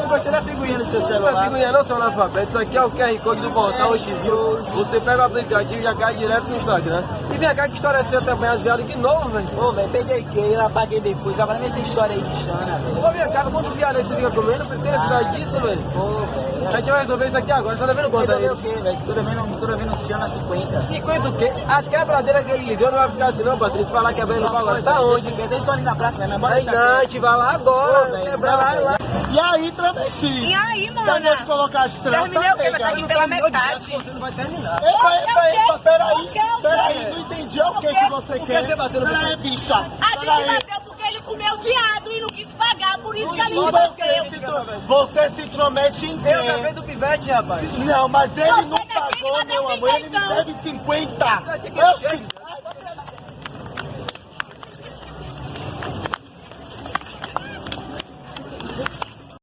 Eu gostei da figurinha no seu celular. Não é figurinha não, seu analfabeto. Isso aqui é o QR Code do portal viu? Você pega o aplicativo e já cai direto no Instagram. E vem cá, que história é essa também, as viadas de novo, velho? Ô, velho, peguei que lá paguei depois. Agora vem essa história aí de Xana, velho. Ô, minha cara, quantos viadas você fica comendo? Você tem necessidade disso, velho? Pô, velho. A gente vai resolver isso aqui agora, você tá devendo quanto aí? Resolver o quê, velho? Tô devendo Xana 50. 50 o quê? A quebradeira que ele ligou não vai ficar assim não, parceiro. A gente vai lá quebrando o pau agora. Tá onde? Eles estão ali na praça, velho. Bora Aí não, a gente vai lá agora, velho, quebrar lá. E aí, travesti? E aí, mano? Terminou de colocar as tranças? Terminei o quê? Vai estar aqui pela metade. Você não vai terminar. Epa, peraí, O quê? não entendi o que você Por quer. que você bateu no Peraí, bicha. A gente Peraí. bateu porque ele comeu viado e não quis pagar, por isso que a gente bateu. Você se intromete em Eu quê? levei do pivete, rapaz. Não, mas ele não Você daqui pagou, vai meu defender, amor. Ele me então. deve 50. Oxi,